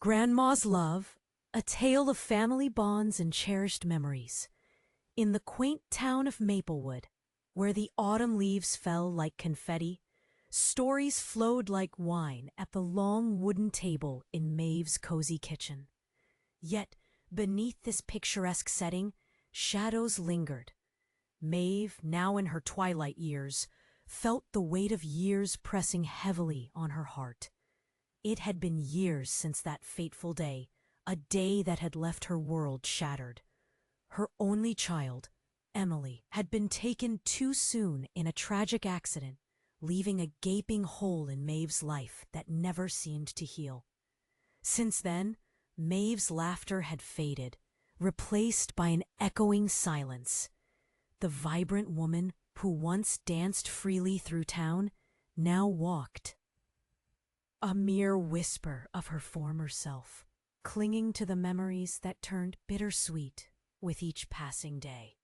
Grandma's Love, a tale of family bonds and cherished memories. In the quaint town of Maplewood, where the autumn leaves fell like confetti, stories flowed like wine at the long wooden table in Maeve's cozy kitchen. Yet, beneath this picturesque setting, shadows lingered. Maeve, now in her twilight years, felt the weight of years pressing heavily on her heart. It had been years since that fateful day, a day that had left her world shattered. Her only child, Emily, had been taken too soon in a tragic accident, leaving a gaping hole in Maeve's life that never seemed to heal. Since then, Maeve's laughter had faded, replaced by an echoing silence. The vibrant woman who once danced freely through town now walked, a mere whisper of her former self, clinging to the memories that turned bittersweet with each passing day.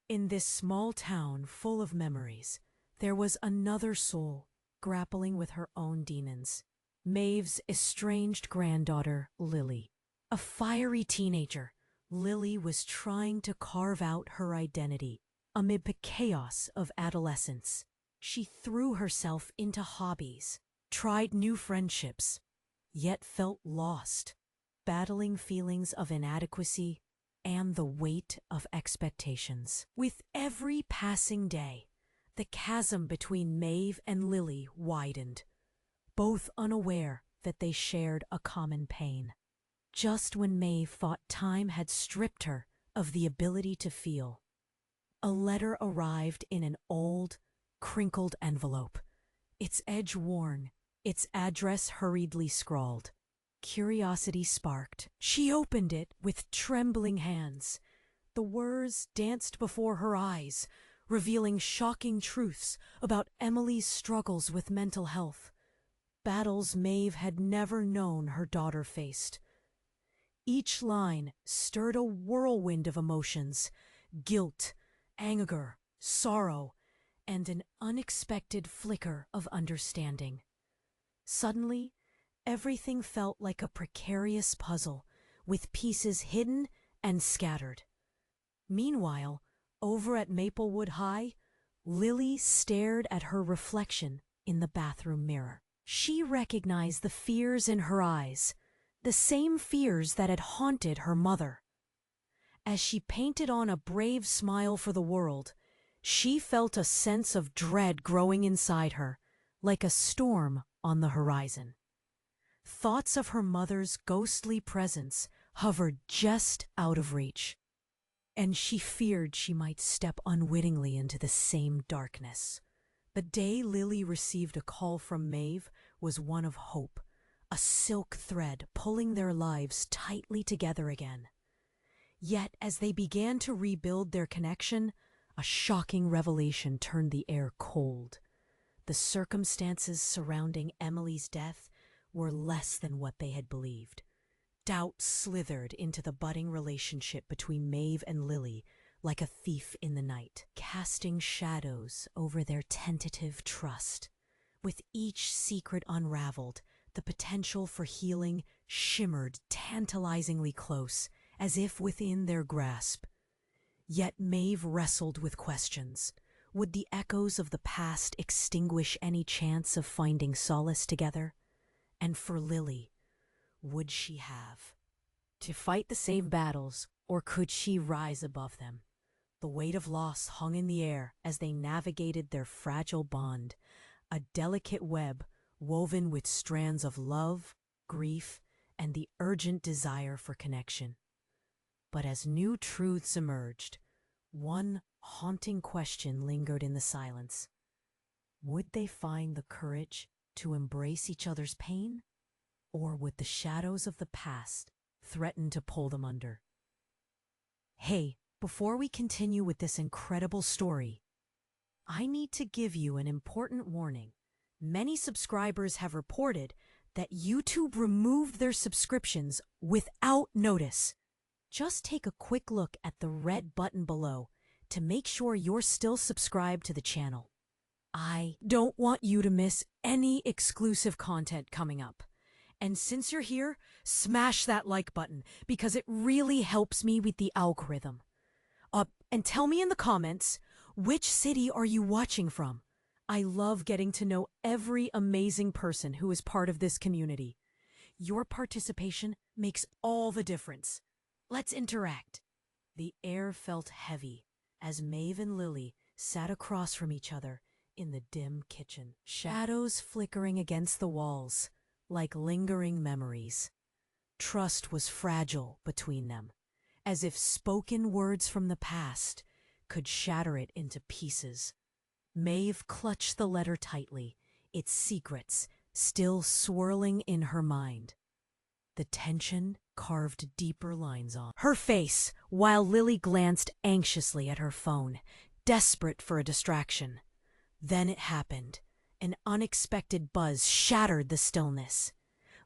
In this small town full of memories, there was another soul grappling with her own demons. Maeve's estranged granddaughter, Lily. A fiery teenager, Lily was trying to carve out her identity amid the chaos of adolescence. She threw herself into hobbies, tried new friendships, yet felt lost, battling feelings of inadequacy and the weight of expectations. With every passing day, the chasm between Maeve and Lily widened, both unaware that they shared a common pain. Just when Maeve thought time had stripped her of the ability to feel, a letter arrived in an old, crinkled envelope, its edge worn, its address hurriedly scrawled. Curiosity sparked. She opened it with trembling hands. The words danced before her eyes, revealing shocking truths about Emily's struggles with mental health, battles Maeve had never known her daughter faced. Each line stirred a whirlwind of emotions: guilt, anger, sorrow, and an unexpected flicker of understanding. Suddenly, everything felt like a precarious puzzle, with pieces hidden and scattered. Meanwhile, over at Maplewood High, Lily stared at her reflection in the bathroom mirror. She recognized the fears in her eyes, the same fears that had haunted her mother. As she painted on a brave smile for the world, she felt a sense of dread growing inside her, like a storm on the horizon. Thoughts of her mother's ghostly presence hovered just out of reach, and she feared she might step unwittingly into the same darkness. The day Lily received a call from Maeve was one of hope, a silk thread pulling their lives tightly together again. Yet as they began to rebuild their connection, a shocking revelation turned the air cold. The circumstances surrounding Emily's death were less than what they had believed. Doubt slithered into the budding relationship between Maeve and Lily like a thief in the night, casting shadows over their tentative trust. With each secret unraveled, the potential for healing shimmered tantalizingly close, as if within their grasp. Yet Maeve wrestled with questions. Would the echoes of the past extinguish any chance of finding solace together? And for Lily, would she have to fight the same battles, or could she rise above them? The weight of loss hung in the air as they navigated their fragile bond, a delicate web woven with strands of love, grief, and the urgent desire for connection. But as new truths emerged, one haunting question lingered in the silence. Would they find the courage to embrace each other's pain? Or would the shadows of the past threaten to pull them under? Hey, before we continue with this incredible story, I need to give you an important warning. Many subscribers have reported that YouTube removed their subscriptions without notice. Just take a quick look at the red button below to make sure you're still subscribed to the channel. I don't want you to miss any exclusive content coming up. And since you're here, smash that like button because it really helps me with the algorithm. And tell me in the comments, which city are you watching from? I love getting to know every amazing person who is part of this community. Your participation makes all the difference. Let's interact. The air felt heavy as Maeve and Lily sat across from each other in the dim kitchen, shadows flickering against the walls like lingering memories. Trust was fragile between them, as if spoken words from the past could shatter it into pieces. Maeve clutched the letter tightly, its secrets still swirling in her mind. The tension carved deeper lines on her face, while Lily glanced anxiously at her phone, desperate for a distraction. Then it happened. An unexpected buzz shattered the stillness.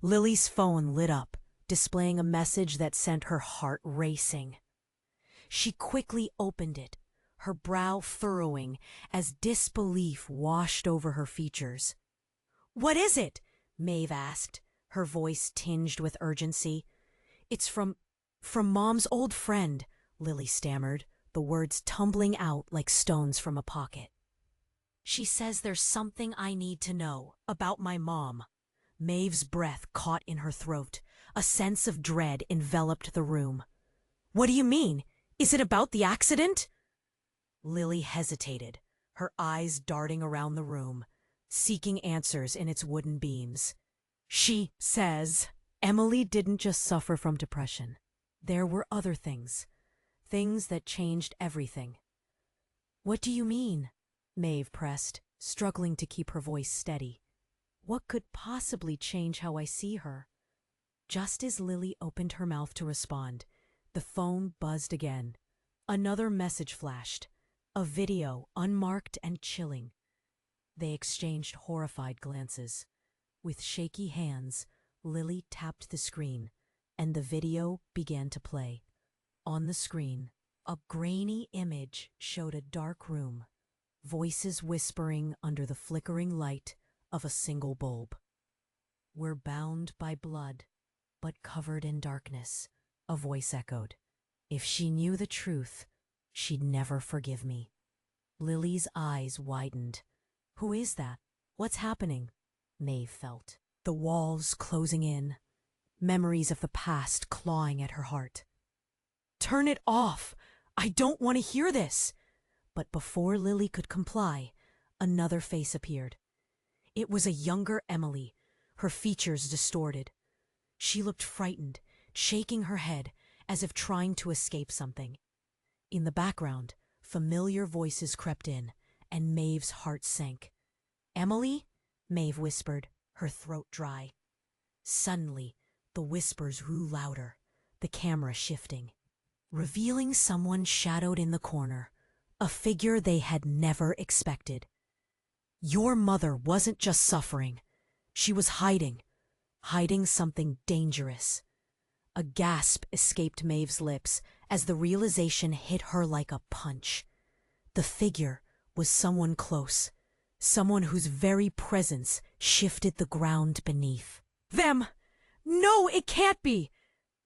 Lily's phone lit up, displaying a message that sent her heart racing. She quickly opened it, her brow furrowing as disbelief washed over her features. "What is it?" Maeve asked, her voice tinged with urgency. "It's from Mom's old friend," Lily stammered, the words tumbling out like stones from a pocket. "She says there's something I need to know about my mom." Maeve's breath caught in her throat. A sense of dread enveloped the room. "What do you mean? Is it about the accident?" Lily hesitated, her eyes darting around the room, seeking answers in its wooden beams. "She says Emily didn't just suffer from depression. There were other things that changed everything." "What do you mean?" Maeve pressed, struggling to keep her voice steady. "What could possibly change how I see her?" Just as Lily opened her mouth to respond, the phone buzzed again. Another message flashed, a video unmarked and chilling. They exchanged horrified glances. With shaky hands, Lily tapped the screen, and the video began to play. On the screen, a grainy image showed a dark room, voices whispering under the flickering light of a single bulb. "We're bound by blood, but covered in darkness," a voice echoed. "If she knew the truth, she'd never forgive me." Lily's eyes widened. "Who is that? What's happening?" Maeve felt the walls closing in, memories of the past clawing at her heart. "Turn it off! I don't want to hear this!" But before Lily could comply, another face appeared. It was a younger Emily, her features distorted. She looked frightened, shaking her head as if trying to escape something. In the background, familiar voices crept in, and Maeve's heart sank. "Emily?" Maeve whispered, her throat dry. Suddenly, the whispers grew louder, the camera shifting, revealing someone shadowed in the corner, a figure they had never expected. Your mother wasn't just suffering. She was hiding something dangerous. A gasp escaped Maeve's lips as the realization hit her like a punch. The figure was someone close, someone whose very presence shifted the ground beneath. "Them! No, it can't be!"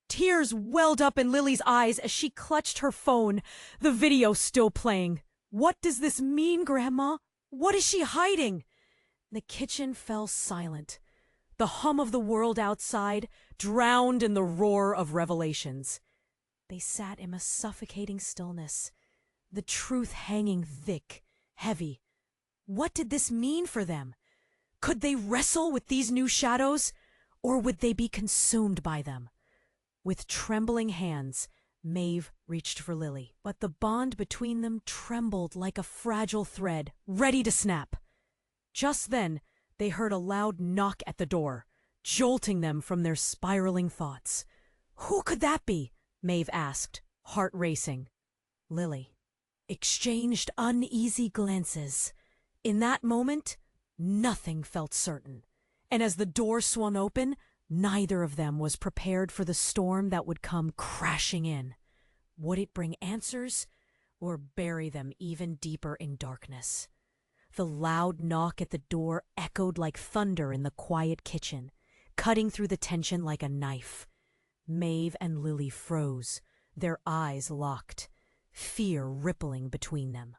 Tears welled up in Lily's eyes as she clutched her phone, the video still playing. "What does this mean, Grandma? What is she hiding?" The kitchen fell silent. The hum of the world outside drowned in the roar of revelations. They sat in a suffocating stillness, the truth hanging thick, heavy. What did this mean for them? Could they wrestle with these new shadows, or would they be consumed by them? With trembling hands, Maeve reached for Lily, but the bond between them trembled like a fragile thread, ready to snap. Just then, they heard a loud knock at the door, jolting them from their spiraling thoughts. "Who could that be?" Maeve asked, heart racing. Lily exchanged uneasy glances. In that moment, nothing felt certain, and as the door swung open, neither of them was prepared for the storm that would come crashing in. Would it bring answers, or bury them even deeper in darkness? The loud knock at the door echoed like thunder in the quiet kitchen, cutting through the tension like a knife. Maeve and Lily froze, their eyes locked, fear rippling between them.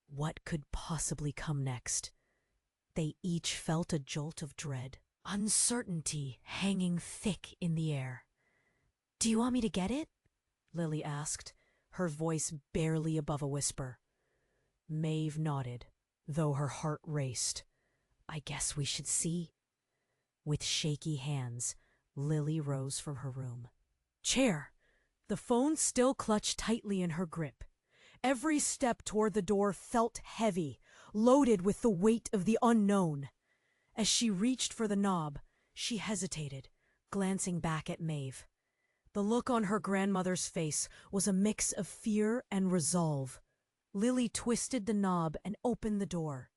What could possibly come next? They each felt a jolt of dread, uncertainty hanging thick in the air. "Do you want me to get it?" Lily asked, her voice barely above a whisper. Maeve nodded, though her heart raced. "I guess we should see." With shaky hands, Lily rose from her room. Chair, the phone still clutched tightly in her grip. Every step toward the door felt heavy, loaded with the weight of the unknown. As she reached for the knob, she hesitated, glancing back at Maeve. The look on her grandmother's face was a mix of fear and resolve. Lily twisted the knob and opened the door.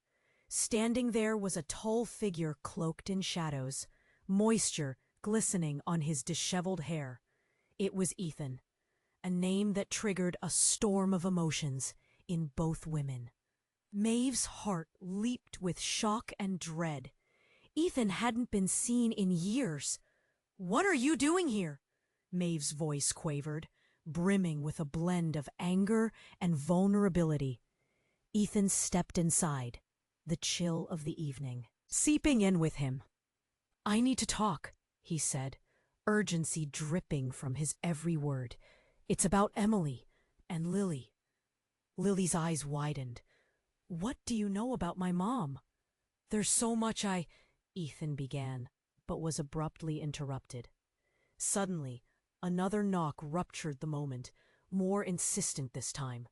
Standing there was a tall figure cloaked in shadows, moisture glistening on his disheveled hair. It was Ethan, a name that triggered a storm of emotions in both women. Maeve's heart leaped with shock and dread. Ethan hadn't been seen in years. "What are you doing here?" Maeve's voice quavered, brimming with a blend of anger and vulnerability. Ethan stepped inside, the chill of the evening seeping in with him. "I need to talk," he said, urgency dripping from his every word. "It's about Emily and Lily." Lily's eyes widened. "What do you know about my mom?" "There's so much Ethan began, but was abruptly interrupted. Suddenly, another knock ruptured the moment, more insistent this time.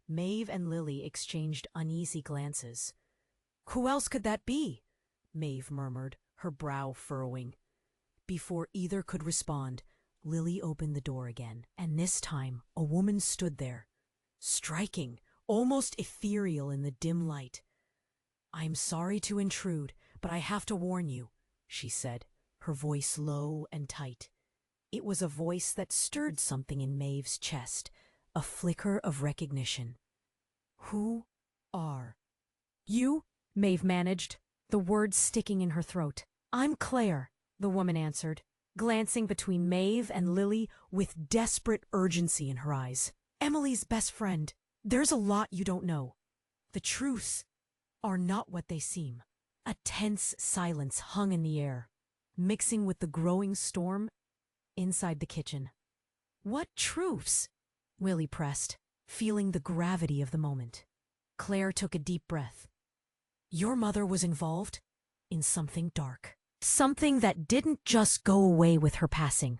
Maeve and Lily exchanged uneasy glances. "Who else could that be?" Maeve murmured, her brow furrowing. Before either could respond, Lily opened the door again, and this time a woman stood there, striking, almost ethereal in the dim light. "I'm sorry to intrude, but I have to warn you," she said, her voice low and tight. It was a voice that stirred something in Maeve's chest, a flicker of recognition. "Who are you?" Maeve managed, the words sticking in her throat. "I'm Claire," the woman answered, glancing between Maeve and Lily with desperate urgency in her eyes. "Emily's best friend. There's a lot you don't know. The truths are not what they seem." A tense silence hung in the air, mixing with the growing storm inside the kitchen. "What truths?" Lily pressed, feeling the gravity of the moment. Claire took a deep breath. "Your mother was involved in something dark. Something that didn't just go away with her passing.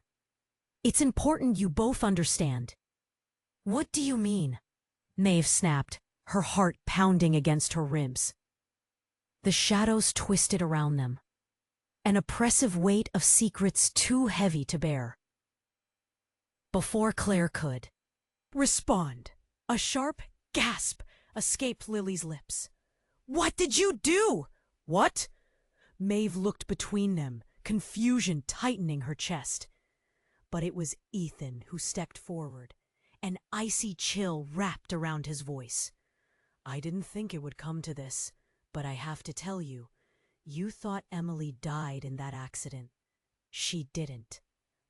It's important you both understand." "What do you mean?" Maeve snapped, her heart pounding against her ribs. The shadows twisted around them, an oppressive weight of secrets too heavy to bear. Before Claire could respond, a sharp gasp escaped Lily's lips. "What did you do?" "What?" Maeve looked between them, confusion tightening her chest. But it was Ethan who stepped forward, an icy chill wrapped around his voice. "I didn't think it would come to this, but I have to tell you, you thought Emily died in that accident. She didn't."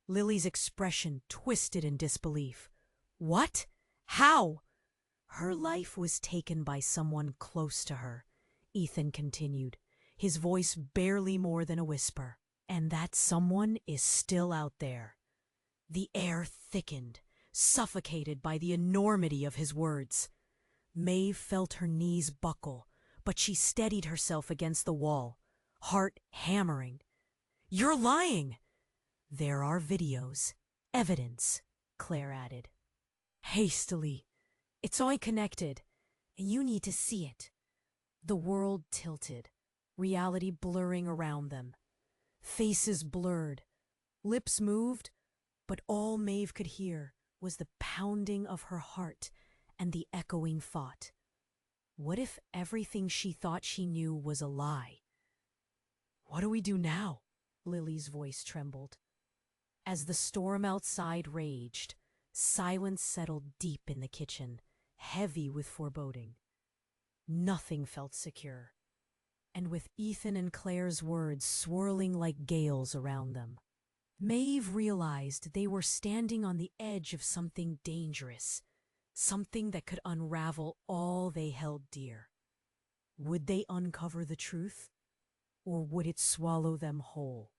Lily's expression twisted in disbelief. "What? How?" "Her life was taken by someone close to her," Ethan continued, his voice barely more than a whisper. "And that someone is still out there." The air thickened, suffocated by the enormity of his words. Maeve felt her knees buckle, but she steadied herself against the wall, heart hammering. "You're lying!" "There are videos, evidence," Claire added. Hastily, "It's all connected, and you need to see it." The world tilted, reality blurring around them. Faces blurred, lips moved, but all Maeve could hear was the pounding of her heart and the echoing thought. What if everything she thought she knew was a lie? "What do we do now?" Lily's voice trembled. As the storm outside raged, silence settled deep in the kitchen, heavy with foreboding. Nothing felt secure. and with Ethan and Claire's words swirling like gales around them. Maeve realized they were standing on the edge of something dangerous, something that could unravel all they held dear. Would they uncover the truth, or would it swallow them whole?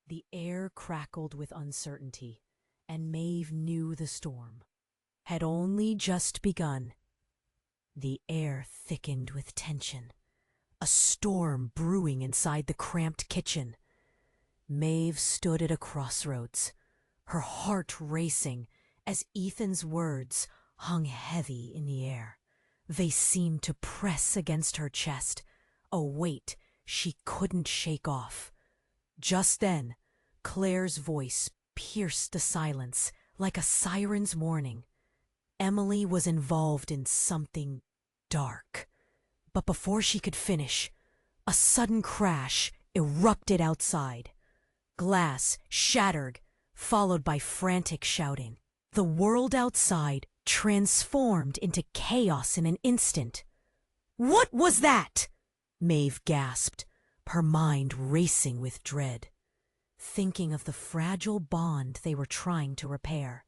The air crackled with uncertainty, and Maeve knew the storm had only just begun. The air thickened with tension, a storm brewing inside the cramped kitchen. Maeve stood at a crossroads, her heart racing as Ethan's words hung heavy in the air. They seemed to press against her chest, a weight she couldn't shake off. Just then, Claire's voice pierced the silence like a siren's warning. Emily was involved in something dark. But before she could finish, a sudden crash erupted outside. Glass shattered, followed by frantic shouting. The world outside transformed into chaos in an instant. "What was that?" Maeve gasped, her mind racing with dread, thinking of the fragile bond they were trying to repair.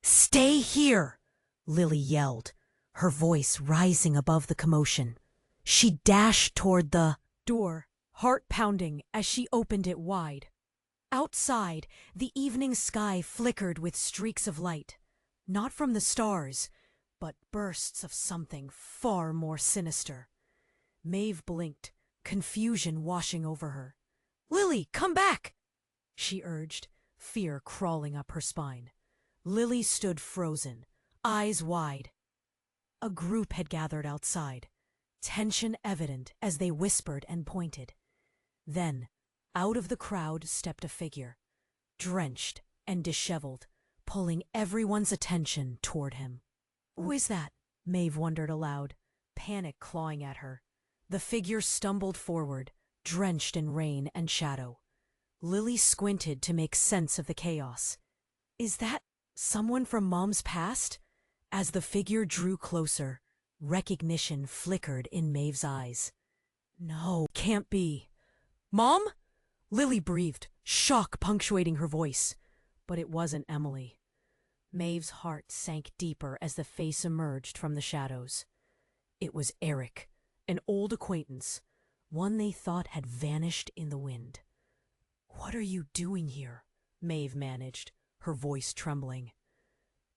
"Stay here!" Lily yelled, her voice rising above the commotion. She dashed toward the door, heart pounding as she opened it wide. Outside, the evening sky flickered with streaks of light, not from the stars, but bursts of something far more sinister. Maeve blinked, confusion washing over her. "Lily, come back!" she urged, fear crawling up her spine. Lily stood frozen, eyes wide. A group had gathered outside, tension evident as they whispered and pointed. Then, out of the crowd stepped a figure, drenched and disheveled, pulling everyone's attention toward him. "Who is that?" Maeve wondered aloud, panic clawing at her. The figure stumbled forward, drenched in rain and shadow. Lily squinted to make sense of the chaos. "Is that someone from Mom's past?" As the figure drew closer, recognition flickered in Maeve's eyes. "No, can't be." "Mom?" Lily breathed, shock punctuating her voice. But it wasn't Emily. Maeve's heart sank deeper as the face emerged from the shadows. It was Eric, an old acquaintance, one they thought had vanished in the wind. "What are you doing here?" Maeve managed, her voice trembling.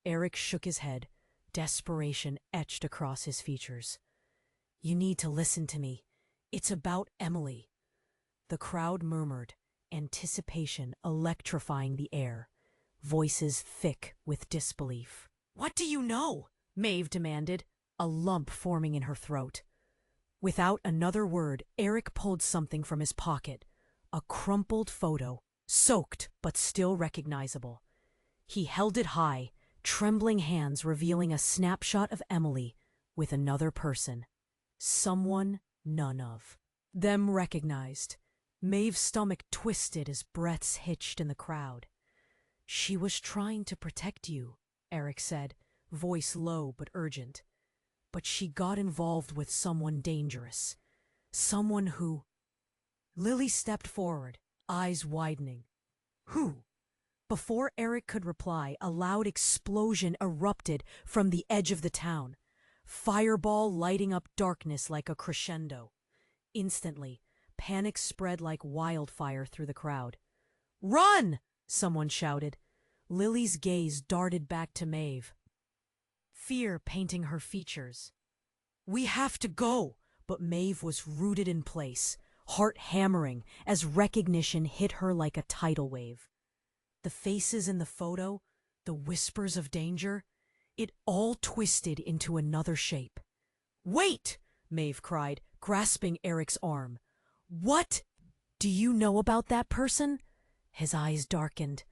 Eric shook his head, desperation etched across his features. "You need to listen to me. It's about Emily." The crowd murmured, anticipation electrifying the air, voices thick with disbelief. "What do you know?" Maeve demanded, a lump forming in her throat. Without another word, Eric pulled something from his pocket, a crumpled photo, soaked but still recognizable. He held it high, trembling hands revealing a snapshot of Emily with another person. Someone none of them recognized. Maeve's stomach twisted as breaths hitched in the crowd. "She was trying to protect you," Eric said, voice low but urgent. "But she got involved with someone dangerous. Someone who—" Lily stepped forward, eyes widening. "Who?" Before Eric could reply, a loud explosion erupted from the edge of the town, fireball lighting up darkness like a crescendo. Instantly, panic spread like wildfire through the crowd. "Run!" someone shouted. Lily's gaze darted back to Maeve, fear painting her features. "We have to go!" But Maeve was rooted in place, heart hammering as recognition hit her like a tidal wave. The faces in the photo, the whispers of danger, it all twisted into another shape. "Wait!" Maeve cried, grasping Eric's arm. "What do you know about that person?" His eyes darkened,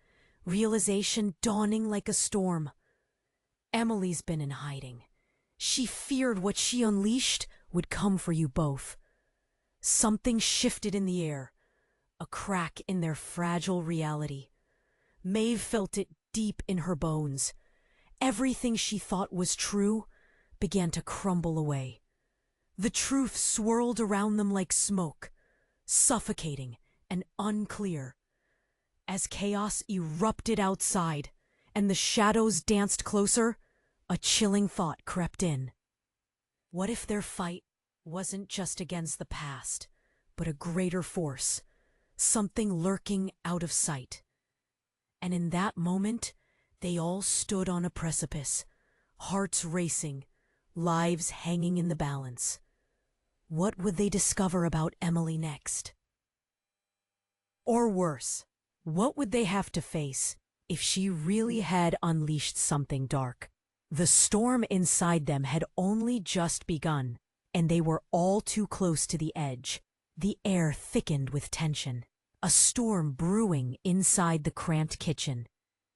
realization dawning like a storm. "Emily's been in hiding. She feared what she unleashed would come for you both." Something shifted in the air, a crack in their fragile reality. Maeve felt it deep in her bones. Everything she thought was true began to crumble away. The truth swirled around them like smoke, suffocating and unclear. As chaos erupted outside and the shadows danced closer, a chilling thought crept in. What if their fight wasn't just against the past, but a greater force, something lurking out of sight? And in that moment, they all stood on a precipice, hearts racing, lives hanging in the balance. What would they discover about Emily next? Or worse, what would they have to face if she really had unleashed something dark? The storm inside them had only just begun, and they were all too close to the edge. The air thickened with tension, a storm brewing inside the cramped kitchen.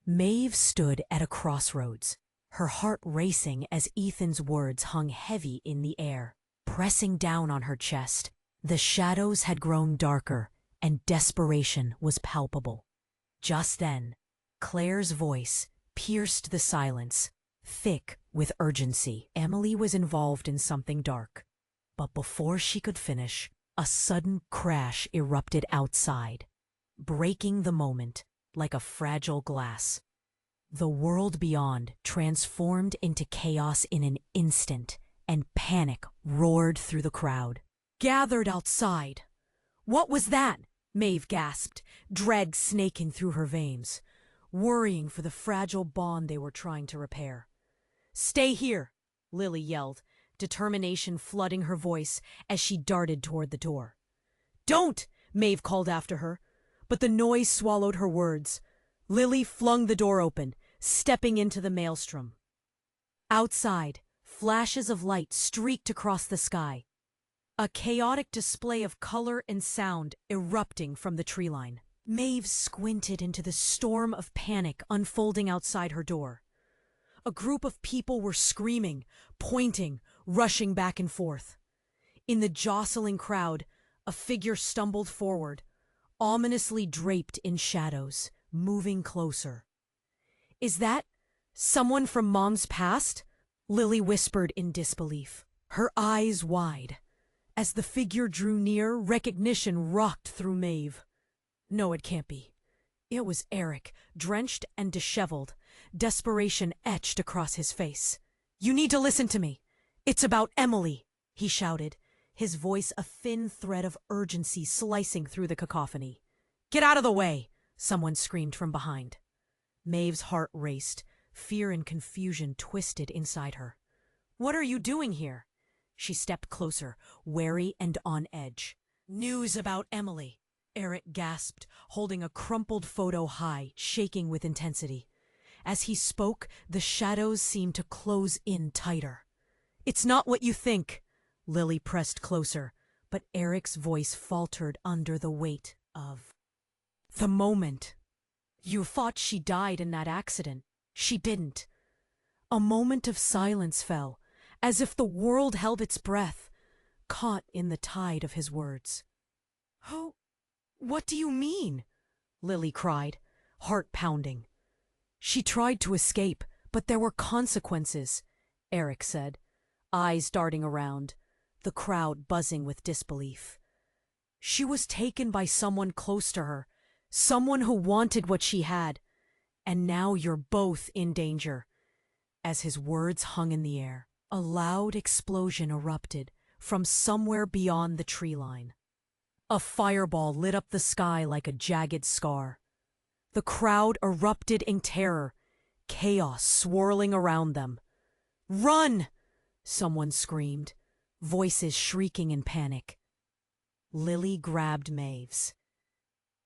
Maeve stood at a crossroads, her heart racing as Ethan's words hung heavy in the air, pressing down on her chest. The shadows had grown darker, and desperation was palpable. Just then, Claire's voice pierced the silence, thick with urgency. Emily was involved in something dark. But before she could finish, a sudden crash erupted outside, breaking the moment like a fragile glass. The world beyond transformed into chaos in an instant, and panic roared through the crowd. Gathered outside. What was that? Maeve gasped, dread snaking through her veins, worrying for the fragile bond they were trying to repair. Stay here, Lily yelled, determination flooding her voice as she darted toward the door. Don't! Maeve called after her, but the noise swallowed her words. Lily flung the door open, stepping into the maelstrom. Outside, flashes of light streaked across the sky, a chaotic display of color and sound erupting from the tree line. Maeve squinted into the storm of panic unfolding outside her door. A group of people were screaming, pointing, rushing back and forth. In the jostling crowd, a figure stumbled forward, ominously draped in shadows, moving closer. Is that someone from Mom's past? Lily whispered in disbelief, her eyes wide. As the figure drew near, recognition rocked through Maeve. No, it can't be. It was Eric, drenched and disheveled, desperation etched across his face. You need to listen to me. It's about Emily, he shouted, his voice a thin thread of urgency slicing through the cacophony. Get out of the way, someone screamed from behind. Maeve's heart raced, fear and confusion twisted inside her. What are you doing here? She stepped closer, wary and on edge. News about Emily, Eric gasped, holding a crumpled photo high, shaking with intensity. As he spoke, the shadows seemed to close in tighter. It's not what you think. Lily pressed closer, but Eric's voice faltered under the weight of the moment. You thought she died in that accident. She didn't. A moment of silence fell, as if the world held its breath, caught in the tide of his words. Oh, what do you mean? Lily cried, heart pounding. She tried to escape, but there were consequences, Eric said, eyes darting around, the crowd buzzing with disbelief. She was taken by someone close to her, someone who wanted what she had, and now you're both in danger. As his words hung in the air, a loud explosion erupted from somewhere beyond the tree line. A fireball lit up the sky like a jagged scar. The crowd erupted in terror, chaos swirling around them. Run! Someone screamed, voices shrieking in panic. Lily grabbed Maeve's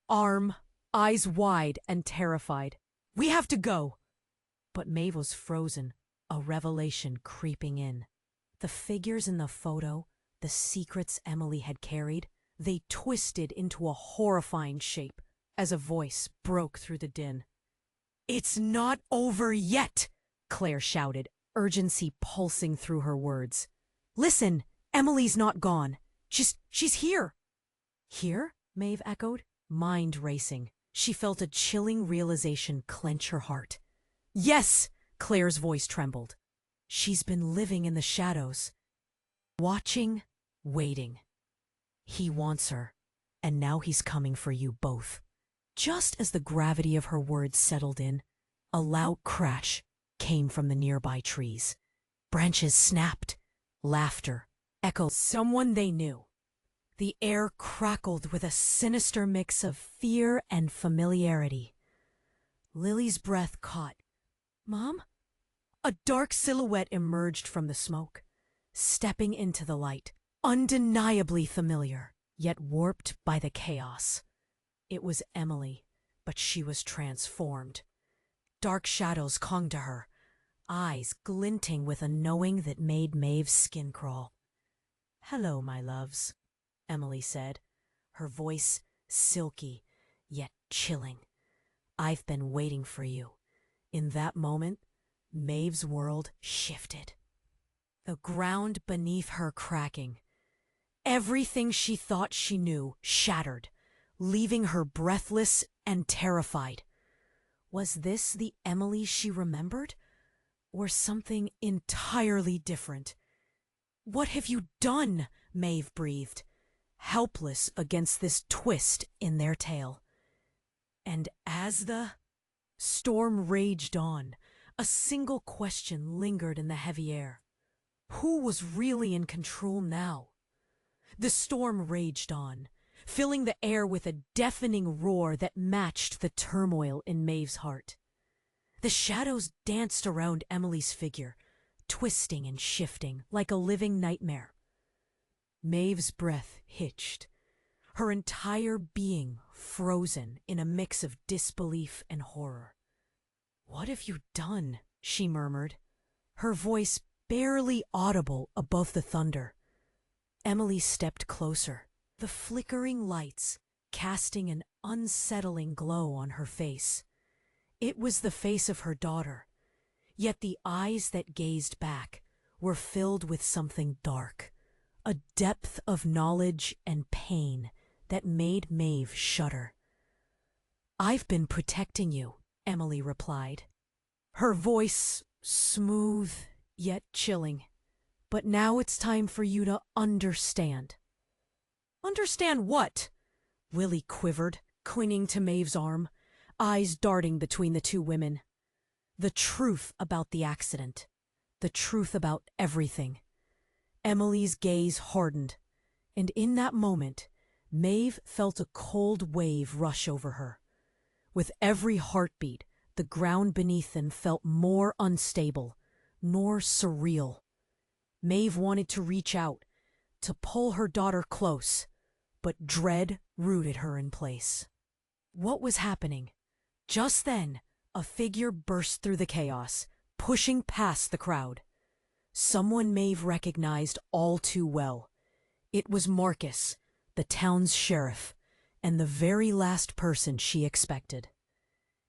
arm, eyes wide and terrified. We have to go! But Maeve was frozen, a revelation creeping in. The figures in the photo, the secrets Emily had carried, they twisted into a horrifying shape as a voice broke through the din. It's not over yet, Claire shouted, urgency pulsing through her words. Listen, Emily's not gone. She's here. Here? Maeve echoed, mind racing. She felt a chilling realization clench her heart. Yes, Claire's voice trembled. She's been living in the shadows. watching, waiting. He wants her, and now he's coming for you both. Just as the gravity of her words settled in, a loud crash came from the nearby trees. Branches snapped. Laughter echoed. Someone they knew. The air crackled with a sinister mix of fear and familiarity. Lily's breath caught. "Mom?" A dark silhouette emerged from the smoke, stepping into the light, undeniably familiar, yet warped by the chaos. It was Emily, but she was transformed. Dark shadows clung to her, eyes glinting with a knowing that made Maeve's skin crawl. "Hello, my loves," Emily said, her voice silky yet chilling. "I've been waiting for you." In that moment, Maeve's world shifted. The ground beneath her cracking. Everything she thought she knew shattered, leaving her breathless and terrified. Was this the Emily she remembered, or something entirely different? "What have you done?" Maeve breathed, helpless against this twist in their tale. And as the storm raged on, a single question lingered in the heavy air. Who was really in control now? The storm raged on, filling the air with a deafening roar that matched the turmoil in Maeve's heart. The shadows danced around Emily's figure, twisting and shifting like a living nightmare. Maeve's breath hitched, her entire being frozen in a mix of disbelief and horror. "What have you done?" she murmured, her voice barely audible above the thunder. Emily stepped closer, the flickering lights casting an unsettling glow on her face. It was the face of her daughter, yet the eyes that gazed back were filled with something dark, a depth of knowledge and pain that made Maeve shudder. "I've been protecting you," Emily replied, her voice smooth yet chilling. "But now it's time for you to understand." "Understand what?" Lily quivered, clinging to Maeve's arm, eyes darting between the two women. "The truth about the accident. The truth about everything." Emily's gaze hardened, and in that moment, Maeve felt a cold wave rush over her. With every heartbeat, the ground beneath them felt more unstable, more surreal. Maeve wanted to reach out, to pull her daughter close, but dread rooted her in place. What was happening? Just then, a figure burst through the chaos, pushing past the crowd. Someone Maeve recognized all too well. It was Marcus, the town's sheriff, and the very last person she expected.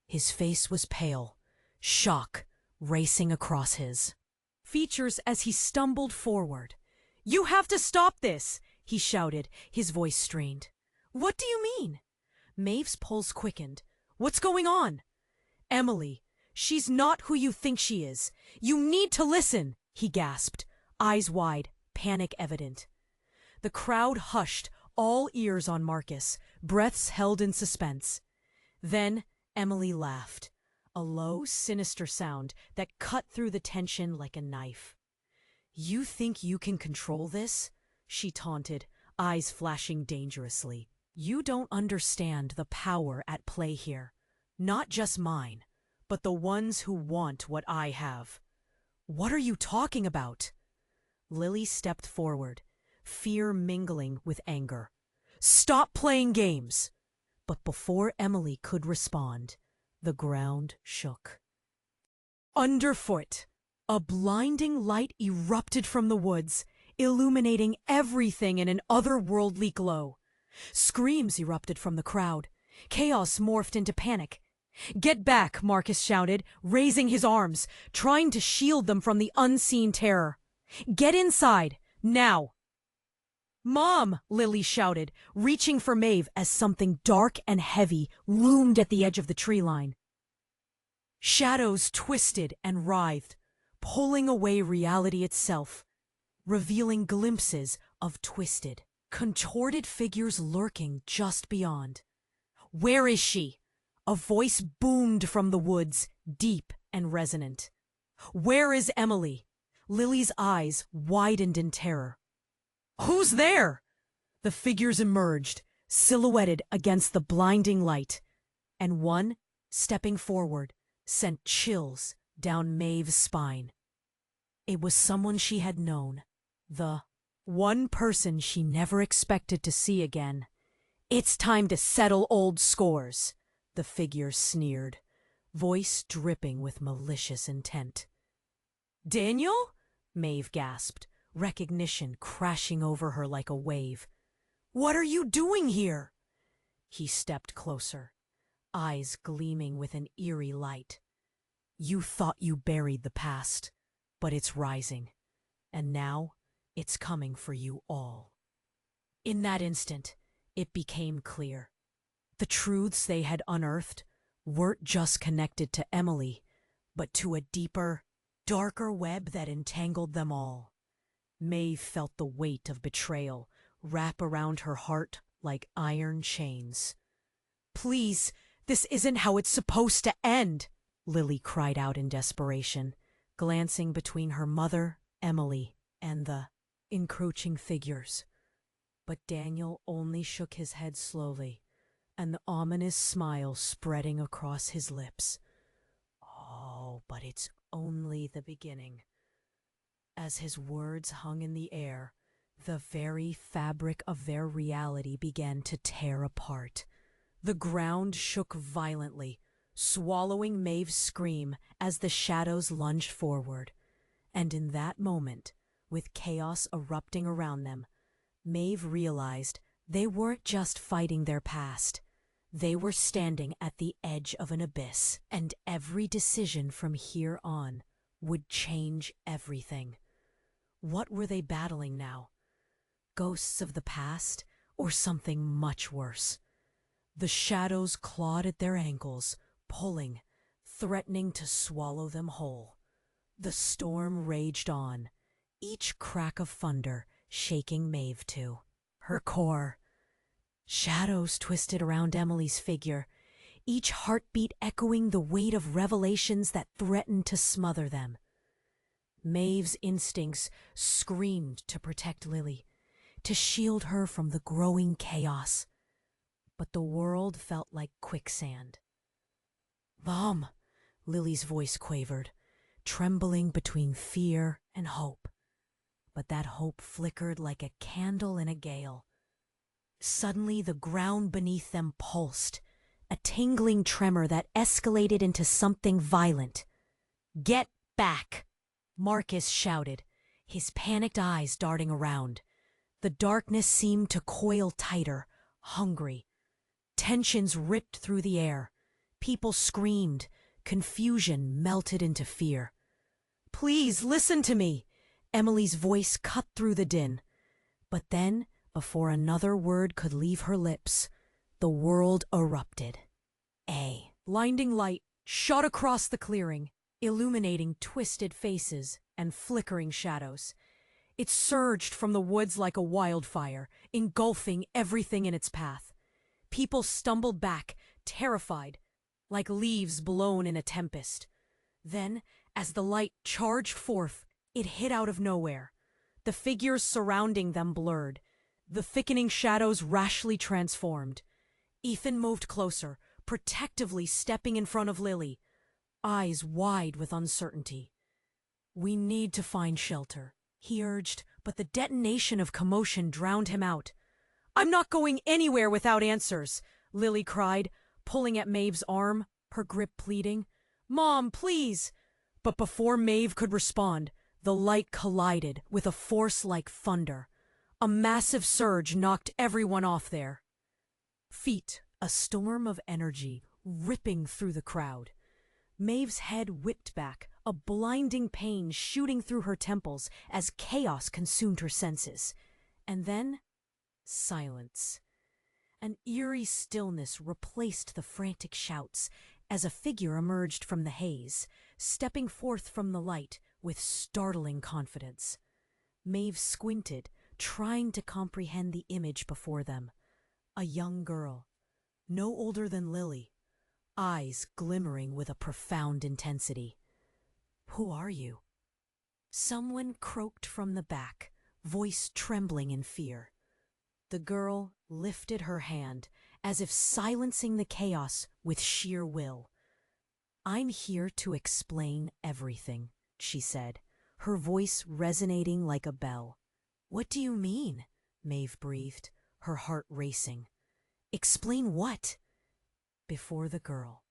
His face was pale, shock racing across his features as he stumbled forward. "You have to stop this!" he shouted, his voice strained. "What do you mean?" Maeve's pulse quickened. "What's going on?" "Emily, she's not who you think she is. You need to listen!" he gasped, eyes wide, panic evident. The crowd hushed, all ears on Marcus, breaths held in suspense. Then Emily laughed, a low, sinister sound that cut through the tension like a knife. "You think you can control this?" she taunted, eyes flashing dangerously. "You don't understand the power at play here. Not just mine, but the ones who want what I have." "What are you talking about?" Lily stepped forward, fear mingling with anger. "Stop playing games!" But before Emily could respond, the ground shook. Underfoot, a blinding light erupted from the woods, illuminating everything in an otherworldly glow. Screams erupted from the crowd. Chaos morphed into panic. "Get back!" Marcus shouted, raising his arms, trying to shield them from the unseen terror. "Get inside, now!" "Mom!" Lily shouted, reaching for Maeve as something dark and heavy loomed at the edge of the tree line. Shadows twisted and writhed, pulling away reality itself. revealing glimpses of twisted, contorted figures lurking just beyond. "Where is she?" A voice boomed from the woods, deep and resonant. "Where is Emily?" Lily's eyes widened in terror. "Who's there?" The figures emerged, silhouetted against the blinding light, and one, stepping forward, sent chills down Maeve's spine. It was someone she had known, the one person she never expected to see again. "It's time to settle old scores," the figure sneered, voice dripping with malicious intent. "Daniel?" Maeve gasped, recognition crashing over her like a wave. "What are you doing here?" He stepped closer, eyes gleaming with an eerie light. "You thought you buried the past, but it's rising, and now it's coming for you all." In that instant, it became clear. The truths they had unearthed weren't just connected to Emily, but to a deeper, darker web that entangled them all. Maeve felt the weight of betrayal wrap around her heart like iron chains. "Please, this isn't how it's supposed to end," Lily cried out in desperation, glancing between her mother, Emily, and the encroaching figures. But Daniel only shook his head slowly, and the ominous smile spreading across his lips. "Oh, but it's only the beginning." As his words hung in the air, the very fabric of their reality began to tear apart. The ground shook violently, swallowing Maeve's scream as the shadows lunged forward. And in that moment, with chaos erupting around them, Maeve realized they weren't just fighting their past. They were standing at the edge of an abyss, and every decision from here on would change everything. What were they battling now? Ghosts of the past, or something much worse? The shadows clawed at their ankles, pulling, threatening to swallow them whole. The storm raged on, each crack of thunder shaking Maeve to her core. Shadows twisted around Emily's figure, each heartbeat echoing the weight of revelations that threatened to smother them. Maeve's instincts screamed to protect Lily, to shield her from the growing chaos. But the world felt like quicksand. "Mom," Lily's voice quavered, trembling between fear and hope. But that hope flickered like a candle in a gale. Suddenly the ground beneath them pulsed, a tingling tremor that escalated into something violent. "Get back!" Marcus shouted, his panicked eyes darting around. The darkness seemed to coil tighter, hungry. Tensions ripped through the air. People screamed. Confusion melted into fear. "Please, listen to me!" Emily's voice cut through the din. But then, before another word could leave her lips, the world erupted. A blinding light shot across the clearing, illuminating twisted faces and flickering shadows. It surged from the woods like a wildfire, engulfing everything in its path. People stumbled back, terrified, like leaves blown in a tempest. Then, as the light charged forth, it hit out of nowhere. The figures surrounding them blurred, the thickening shadows rashly transformed. Ethan moved closer, protectively stepping in front of Lily, eyes wide with uncertainty. "We need to find shelter," he urged, but the detonation of commotion drowned him out. "I'm not going anywhere without answers," Lily cried, pulling at Maeve's arm, her grip pleading. "Mom, please!" But before Maeve could respond, the light collided with a force like thunder. A massive surge knocked everyone off their feet, a storm of energy ripping through the crowd. Maeve's head whipped back, a blinding pain shooting through her temples as chaos consumed her senses. And then, silence. An eerie stillness replaced the frantic shouts as a figure emerged from the haze, stepping forth from the light with startling confidence. Maeve squinted, trying to comprehend the image before them. A young girl, no older than Lily, eyes glimmering with a profound intensity. "Who are you?" Someone croaked from the back, voice trembling in fear. The girl lifted her hand, as if silencing the chaos with sheer will. "I'm here to explain everything," she said, her voice resonating like a bell. "What do you mean?" Maeve breathed, her heart racing. "Explain what?" Before the girl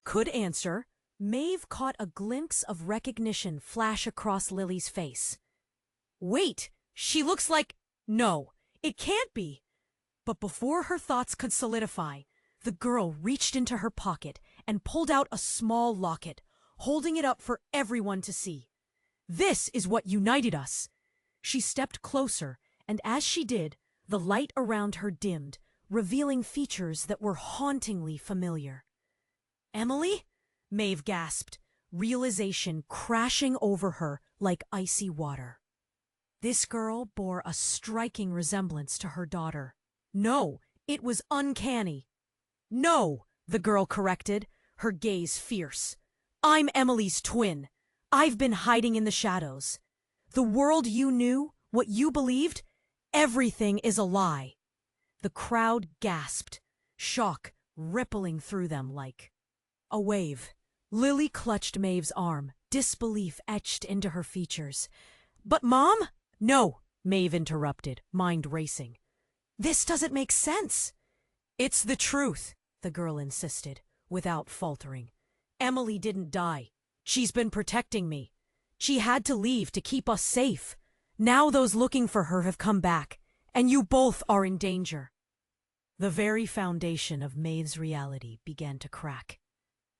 could answer, Maeve caught a glimpse of recognition flash across Lily's face. "Wait! She looks like— No, it can't be!" But before her thoughts could solidify, the girl reached into her pocket and pulled out a small locket, holding it up for everyone to see. "This is what united us." She stepped closer, and as she did, the light around her dimmed, revealing features that were hauntingly familiar. "Emily?" Maeve gasped, realization crashing over her like icy water. This girl bore a striking resemblance to her daughter. No, it was uncanny. "No," the girl corrected, her gaze fierce. "I'm Emily's twin. I've been hiding in the shadows. The world you knew, what you believed, everything is a lie." The crowd gasped, shock rippling through them like a wave. Lily clutched Maeve's arm, disbelief etched into her features. "But Mom—" "No," Maeve interrupted, mind racing. "This doesn't make sense." "It's the truth," the girl insisted, without faltering. "Emily didn't die. She's been protecting me. She had to leave to keep us safe. Now those looking for her have come back, and you both are in danger." The very foundation of Maeve's reality began to crack.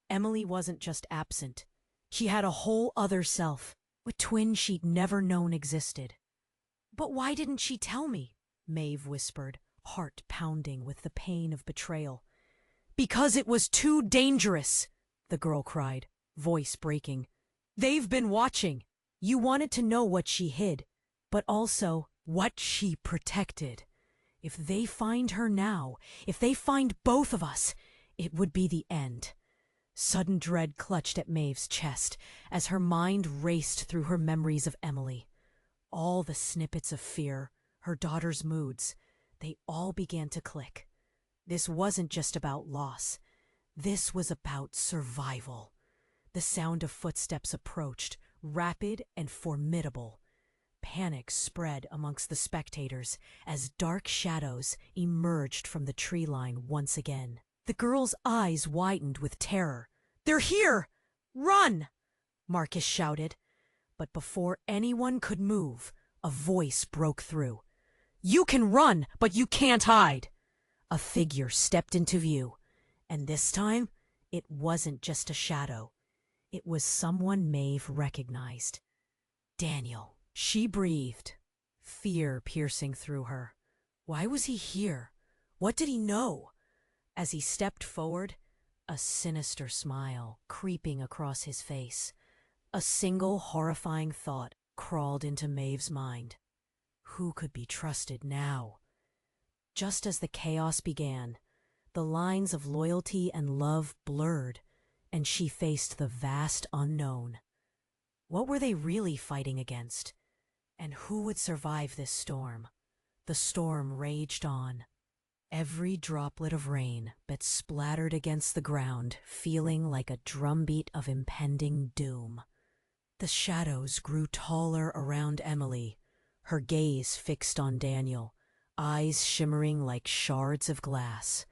Emily wasn't just absent. She had a whole other self, a twin she'd never known existed. "But why didn't she tell me?" Maeve whispered, heart pounding with the pain of betrayal. "Because it was too dangerous," the girl cried, voice breaking. "They've been watching. You wanted to know what she hid, but also what she protected. If they find her now, if they find both of us, it would be the end." Sudden dread clutched at Maeve's chest as her mind raced through her memories of Emily. All the snippets of fear, her daughter's moods, they all began to click. This wasn't just about loss. This was about survival. The sound of footsteps approached, rapid and formidable. Panic spread amongst the spectators as dark shadows emerged from the tree line once again. The girl's eyes widened with terror. "They're here! Run!" Marcus shouted. But before anyone could move, a voice broke through. "You can run, but you can't hide!" A figure stepped into view, and this time it wasn't just a shadow. It was someone Maeve recognized. "Daniel." She breathed, fear piercing through her. Why was he here? What did he know? As he stepped forward, a sinister smile creeping across his face. A single horrifying thought crawled into Maeve's mind. Who could be trusted now? Just as the chaos began, the lines of loyalty and love blurred, and she faced the vast unknown. What were they really fighting against? And who would survive this storm? The storm raged on. Every droplet of rain that splattered against the ground, feeling like a drumbeat of impending doom. The shadows grew taller around Emily, her gaze fixed on Daniel, eyes shimmering like shards of glass.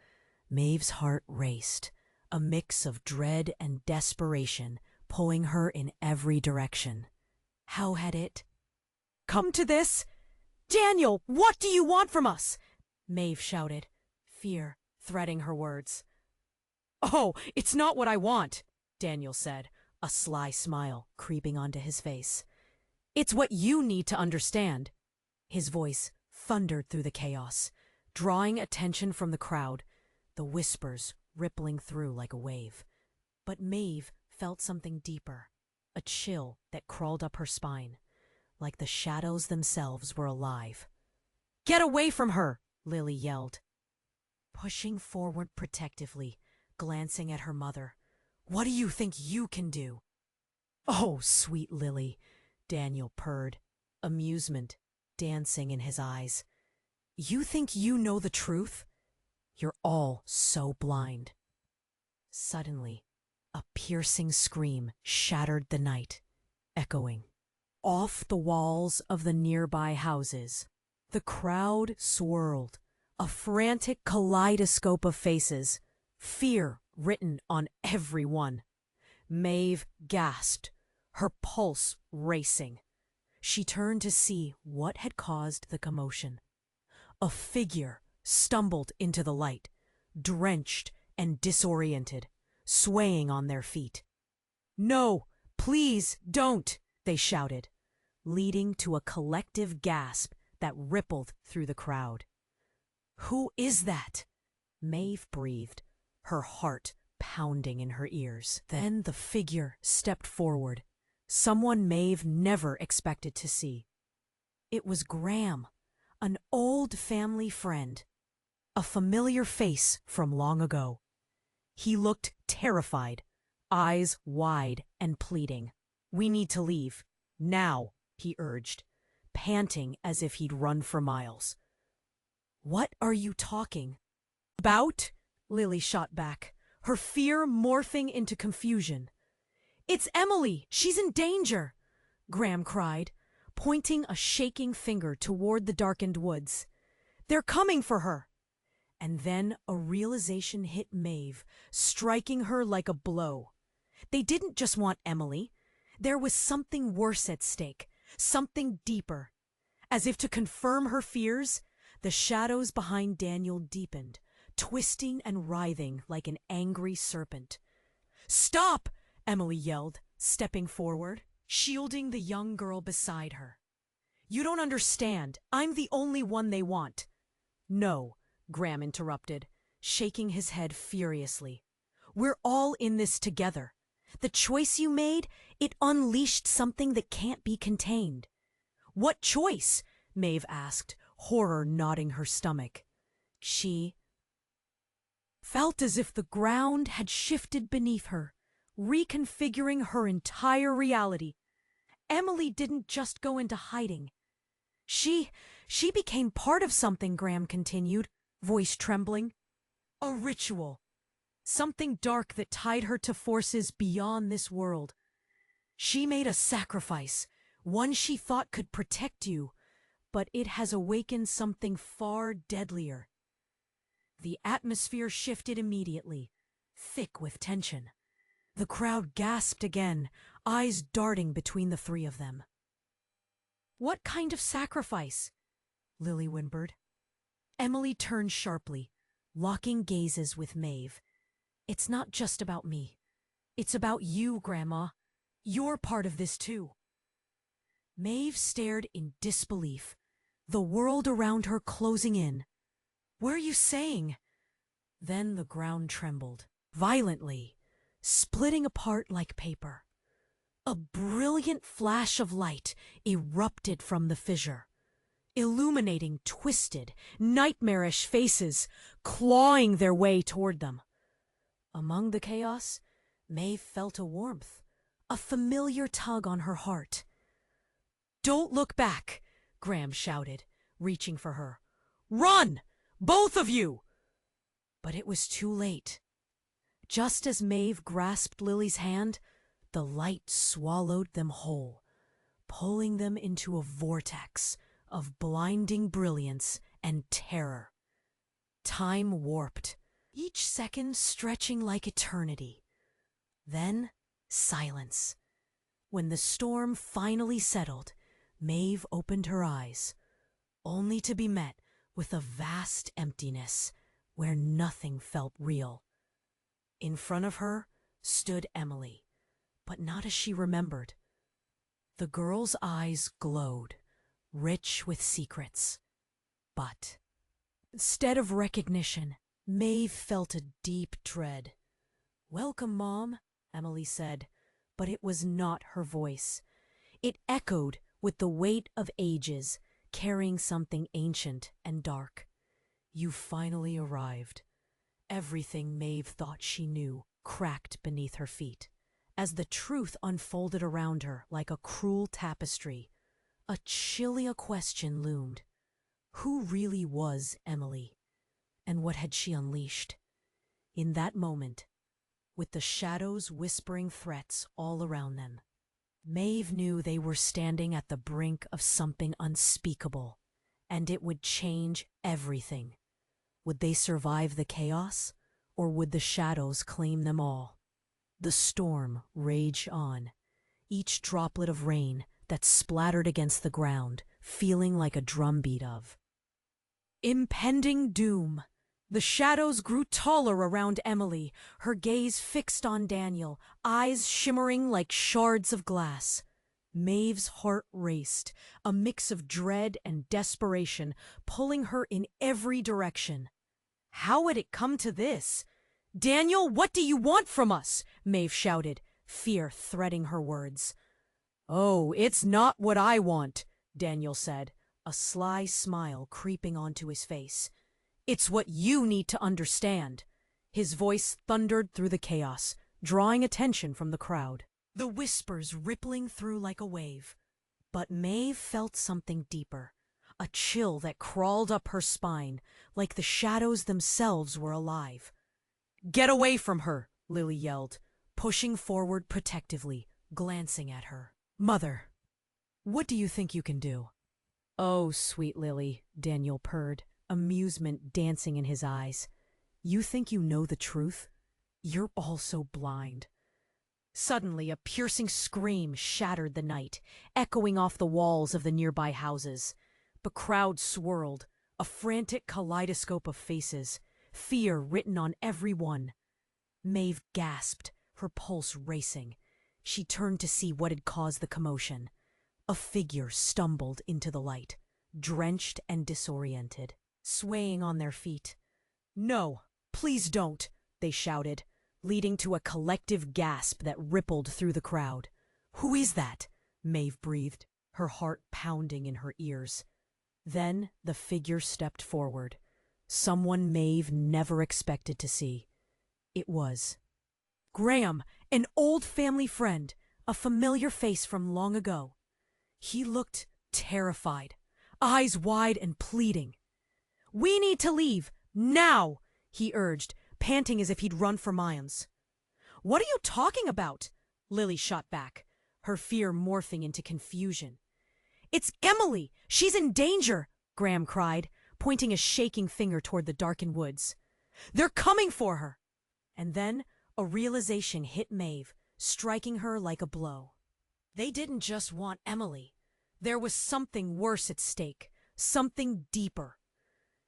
Maeve's heart raced, a mix of dread and desperation pulling her in every direction. How had it come to this? "Daniel, what do you want from us?" Maeve shouted, fear threading her words. "Oh, it's not what I want," Daniel said, a sly smile creeping onto his face. "It's what you need to understand." His voice thundered through the chaos, drawing attention from the crowd, the whispers rippling through like a wave. But Maeve felt something deeper, a chill that crawled up her spine. like the shadows themselves were alive. "Get away from her!" Lily yelled, pushing forward protectively, glancing at her mother. "What do you think you can do?" "Oh, sweet Lily," Daniel purred, amusement dancing in his eyes. "You think you know the truth? You're all so blind." Suddenly, a piercing scream shattered the night, echoing off the walls of the nearby houses. The crowd swirled, a frantic kaleidoscope of faces, fear written on every one. Maeve gasped, her pulse racing. She turned to see what had caused the commotion. A figure stumbled into the light, drenched and disoriented, swaying on their feet. "No, please don't," they shouted, leading to a collective gasp that rippled through the crowd. "Who is that?" Maeve breathed, her heart pounding in her ears. Then the figure stepped forward, someone Maeve never expected to see. It was Graham, an old family friend, a familiar face from long ago. He looked terrified, eyes wide and pleading. "We need to leave, now," he urged, panting as if he'd run for miles. "What are you talking about?" Lily shot back, her fear morphing into confusion. "It's Emily! She's in danger!" Graham cried, pointing a shaking finger toward the darkened woods. "They're coming for her!" And then a realization hit Maeve, striking her like a blow. They didn't just want Emily. There was something worse at stake, something deeper. As if to confirm her fears, the shadows behind Daniel deepened, twisting and writhing like an angry serpent. "Stop!" Emily yelled, stepping forward, shielding the young girl beside her. "You don't understand. I'm the only one they want." "No," Graham interrupted, shaking his head furiously. "We're all in this together. The choice you made, it unleashed something that can't be contained." "What choice?" Maeve asked, horror knotting her stomach. She felt as if the ground had shifted beneath her, reconfiguring her entire reality. Emily didn't just go into hiding. She became part of something, Graham continued, voice trembling. A ritual. Something dark that tied her to forces beyond this world. She made a sacrifice, one she thought could protect you, but it has awakened something far deadlier. The atmosphere shifted immediately, thick with tension. The crowd gasped again, eyes darting between the three of them. "What kind of sacrifice?" Lily whimpered. Emily turned sharply, locking gazes with Maeve. "It's not just about me. It's about you, Grandma. You're part of this too." Maeve stared in disbelief, the world around her closing in. "What are you saying?" Then the ground trembled, violently, splitting apart like paper. A brilliant flash of light erupted from the fissure, illuminating twisted, nightmarish faces, clawing their way toward them. Among the chaos, Maeve felt a warmth, a familiar tug on her heart. "Don't look back!" Graham shouted, reaching for her. "Run! Both of you!" But it was too late. Just as Maeve grasped Lily's hand, the light swallowed them whole, pulling them into a vortex of blinding brilliance and terror. Time warped, each second stretching like eternity. Then silence. When the storm finally settled, Maeve opened her eyes, only to be met with a vast emptiness where nothing felt real. In front of her stood Emily, but not as she remembered. The girl's eyes glowed, rich with secrets. But instead of recognition, Maeve felt a deep dread. "Welcome, Mom," Emily said, but it was not her voice. It echoed with the weight of ages, carrying something ancient and dark. You finally arrived. Everything Maeve thought she knew cracked beneath her feet. As the truth unfolded around her like a cruel tapestry, a chilly question loomed. Who really was Emily? And what had she unleashed? In that moment, with the shadows whispering threats all around them, Maeve knew they were standing at the brink of something unspeakable, and it would change everything. Would they survive the chaos, or would the shadows claim them all? The storm raged on, each droplet of rain that splattered against the ground feeling like a drumbeat of impending doom. The shadows grew taller around Emily, her gaze fixed on Daniel, eyes shimmering like shards of glass. Maeve's heart raced, a mix of dread and desperation pulling her in every direction. How had it come to this? "Daniel, what do you want from us?" Maeve shouted, fear threading her words. "Oh, it's not what I want," Daniel said, a sly smile creeping onto his face. "It's what you need to understand." His voice thundered through the chaos, drawing attention from the crowd, the whispers rippling through like a wave. But Maeve felt something deeper, a chill that crawled up her spine, like the shadows themselves were alive. "Get away from her," Lily yelled, pushing forward protectively, glancing at her. "Mother, what do you think you can do?" "Oh, sweet Lily," Daniel purred, amusement dancing in his eyes. "You think you know the truth? You're all so blind." Suddenly, a piercing scream shattered the night, echoing off the walls of the nearby houses. The crowd swirled, a frantic kaleidoscope of faces, fear written on every one. Maeve gasped, her pulse racing. She turned to see what had caused the commotion. A figure stumbled into the light, drenched and disoriented, swaying on their feet. "No, please don't," they shouted, leading to a collective gasp that rippled through the crowd. "Who is that?" Maeve breathed, her heart pounding in her ears. Then the figure stepped forward, someone Maeve never expected to see. It was Graham, an old family friend, a familiar face from long ago. He looked terrified, eyes wide and pleading. "We need to leave, now!" he urged, panting as if he'd run for miles. "What are you talking about?" Lily shot back, her fear morphing into confusion. "It's Emily! She's in danger!" Graham cried, pointing a shaking finger toward the darkened woods. "They're coming for her!" And then a realization hit Maeve, striking her like a blow. They didn't just want Emily. There was something worse at stake, something deeper.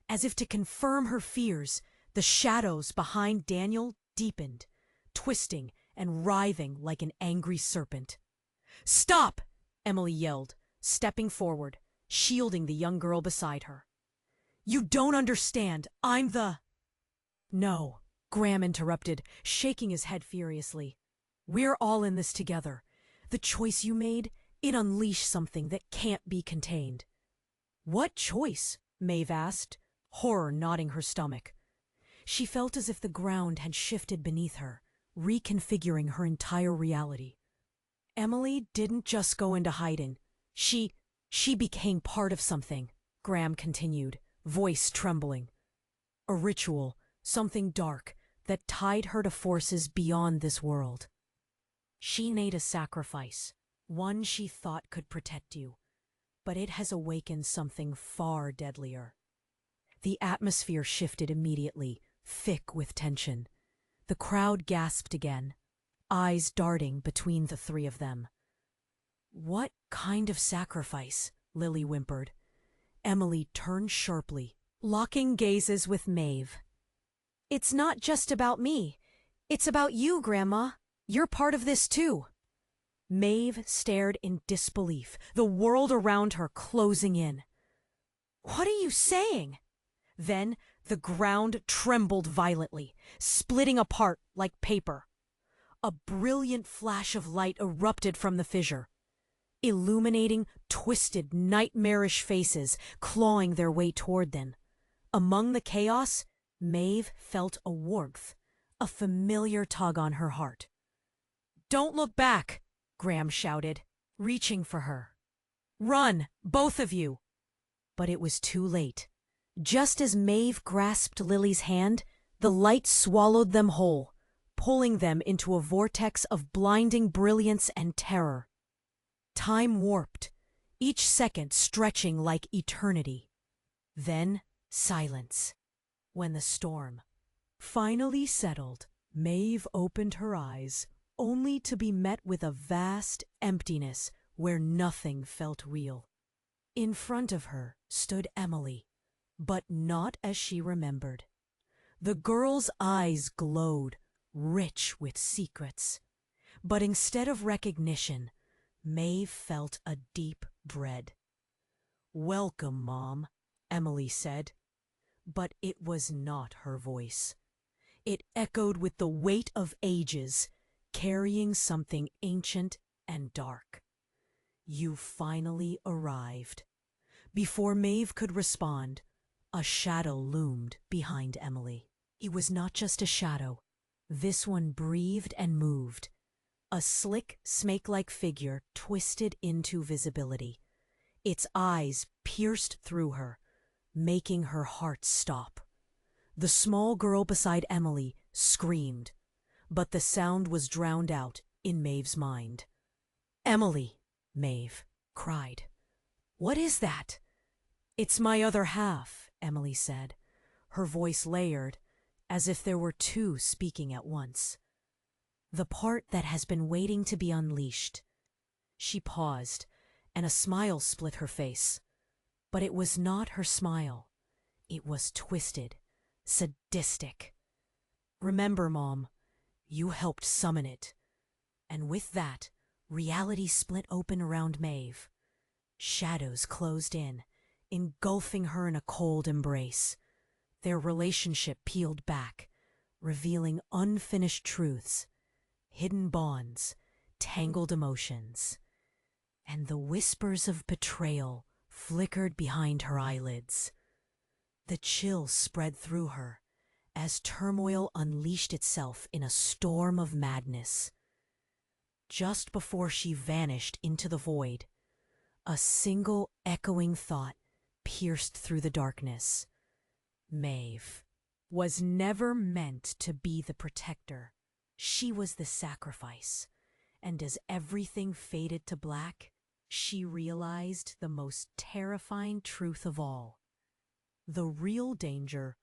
As if to confirm her fears, the shadows behind Daniel deepened, twisting and writhing like an angry serpent. "Stop!" Emily yelled, stepping forward, shielding the young girl beside her. "You don't understand. I'm the—" "No," Graham interrupted, shaking his head furiously. "We're all in this together. The choice you made, it unleashed something that can't be contained." "What choice?" Maeve asked, horror knotting her stomach. She felt as if the ground had shifted beneath her, reconfiguring her entire reality. Emily didn't just go into hiding. She became part of something, Graham continued, voice trembling. A ritual, something dark, that tied her to forces beyond this world. She made a sacrifice, one she thought could protect you, but it has awakened something far deadlier. The atmosphere shifted immediately, thick with tension. The crowd gasped again, eyes darting between the three of them. "What kind of sacrifice?" Lily whimpered. Emily turned sharply, locking gazes with Maeve. "It's not just about me. It's about you, Grandma. You're part of this too." Maeve stared in disbelief, the world around her closing in. "What are you saying?" Then the ground trembled violently, splitting apart like paper. A brilliant flash of light erupted from the fissure. illuminating, twisted, nightmarish faces clawing their way toward them. Among the chaos, Maeve felt a warmth, a familiar tug on her heart. "Don't look back!" Graham shouted, reaching for her. "Run, both of you!" But it was too late. Just as Maeve grasped Lily's hand, the light swallowed them whole, pulling them into a vortex of blinding brilliance and terror. Time warped, each second stretching like eternity. Then silence. When the storm finally settled, Maeve opened her eyes, only to be met with a vast emptiness where nothing felt real. In front of her stood Emily, but not as she remembered. The girl's eyes glowed, rich with secrets. But instead of recognition, Maeve felt a deep dread. "Welcome, Mom," Emily said. But it was not her voice. It echoed with the weight of ages, carrying something ancient and dark. "You finally arrived." Before Maeve could respond, a shadow loomed behind Emily. It was not just a shadow. This one breathed and moved. A slick, snake-like figure twisted into visibility. Its eyes pierced through her, making her heart stop. The small girl beside Emily screamed, but the sound was drowned out in Maeve's mind. "Emily," Maeve cried. "What is that?" "It's my other half," Emily said, her voice layered, as if there were two speaking at once. "The part that has been waiting to be unleashed." She paused, and a smile split her face. But it was not her smile. It was twisted, sadistic. "Remember, Mom, you helped summon it." And with that, reality split open around Maeve. Shadows closed in, engulfing her in a cold embrace. Their relationship peeled back, revealing unfinished truths, hidden bonds, tangled emotions. And the whispers of betrayal flickered behind her eyelids. The chill spread through her as turmoil unleashed itself in a storm of madness. Just before she vanished into the void, a single echoing thought pierced through the darkness. Maeve was never meant to be the protector. She was the sacrifice. And as everything faded to black, she realized the most terrifying truth of all. The real danger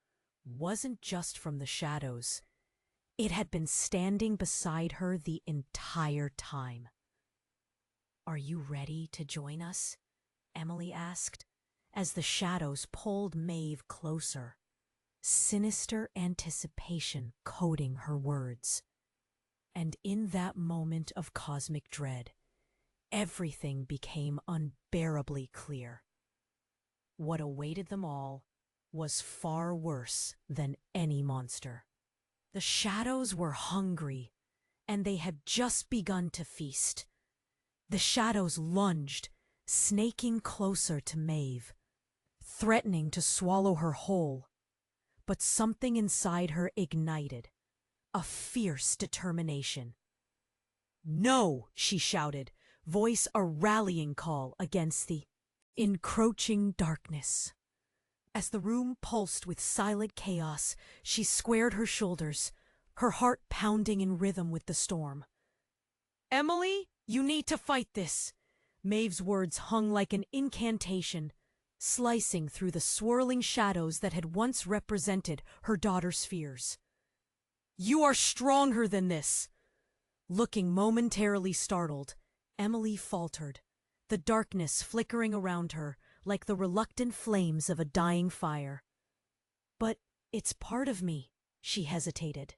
wasn't just from the shadows. It had been standing beside her the entire time. "Are you ready to join us?" Emily asked, as the shadows pulled Maeve closer, sinister anticipation coating her words. And in that moment of cosmic dread, everything became unbearably clear. What awaited them all was far worse than any monster. The shadows were hungry, and they had just begun to feast. The shadows lunged, snaking closer to Maeve, threatening to swallow her whole. But something inside her ignited, a fierce determination. "No!" she shouted, voice a rallying call against the encroaching darkness. As the room pulsed with silent chaos, she squared her shoulders, her heart pounding in rhythm with the storm. "Emily, you need to fight this!" Maeve's words hung like an incantation, slicing through the swirling shadows that had once represented her daughter's fears. "You are stronger than this!" Looking momentarily startled, Emily faltered, the darkness flickering around her like the reluctant flames of a dying fire. "But it's part of me," she hesitated,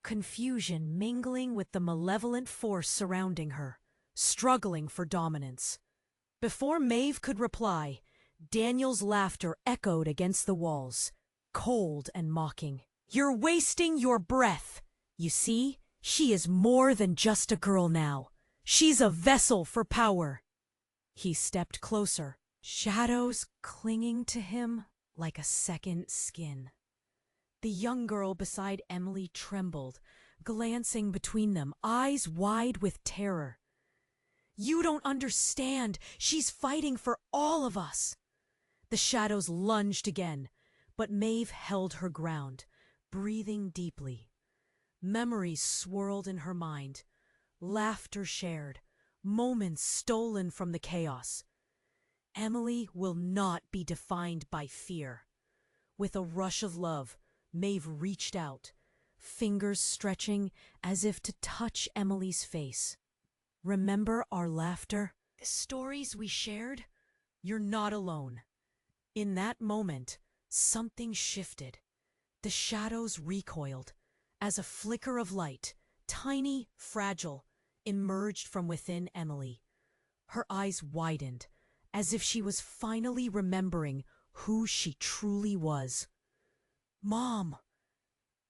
confusion mingling with the malevolent force surrounding her, struggling for dominance. Before Maeve could reply, Daniel's laughter echoed against the walls, cold and mocking. "You're wasting your breath. You see, she is more than just a girl now. She's a vessel for power." He stepped closer, shadows clinging to him like a second skin. The young girl beside Emily trembled, glancing between them, eyes wide with terror. "You don't understand. She's fighting for all of us." The shadows lunged again, but Maeve held her ground, breathing deeply. Memories swirled in her mind, laughter shared, moments stolen from the chaos. Emily will not be defined by fear. With a rush of love, Maeve reached out, fingers stretching as if to touch Emily's face. "Remember our laughter? The stories we shared? You're not alone." In that moment, something shifted. The shadows recoiled as a flicker of light, tiny, fragile, emerged from within Emily. Her eyes widened, as if she was finally remembering who she truly was. "Mom!"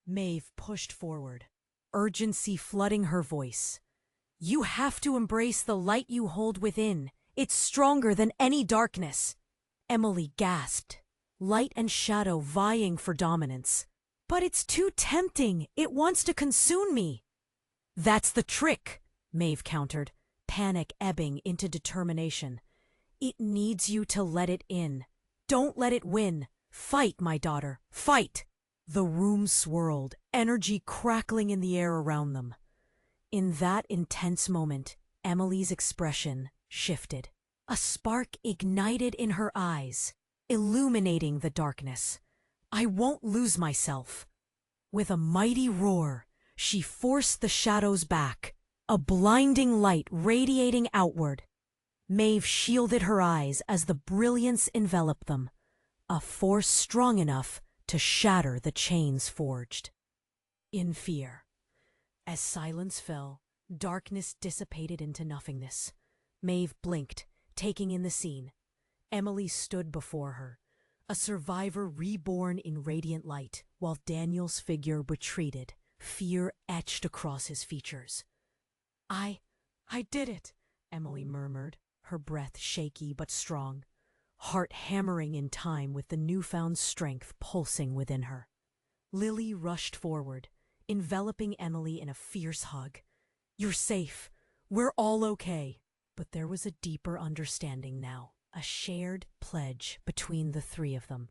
Maeve pushed forward, urgency flooding her voice. "You have to embrace the light you hold within. It's stronger than any darkness." Emily gasped, light and shadow vying for dominance. "But it's too tempting. It wants to consume me." "That's the trick," Maeve countered, panic ebbing into determination. "It needs you to let it in. Don't let it win. Fight, my daughter, fight." The room swirled, energy crackling in the air around them. In that intense moment, Emily's expression shifted. A spark ignited in her eyes, illuminating the darkness. "I won't lose myself." With a mighty roar, she forced the shadows back, a blinding light radiating outward. Maeve shielded her eyes as the brilliance enveloped them, a force strong enough to shatter the chains forged. In fear, as silence fell, darkness dissipated into nothingness. Maeve blinked, taking in the scene. Emily stood before her, a survivor reborn in radiant light, while Daniel's figure retreated, fear etched across his features. I did it," Emily murmured, her breath shaky but strong, heart hammering in time with the newfound strength pulsing within her. Lily rushed forward, enveloping Emily in a fierce hug. "You're safe. We're all okay." But there was a deeper understanding now, a shared pledge between the three of them.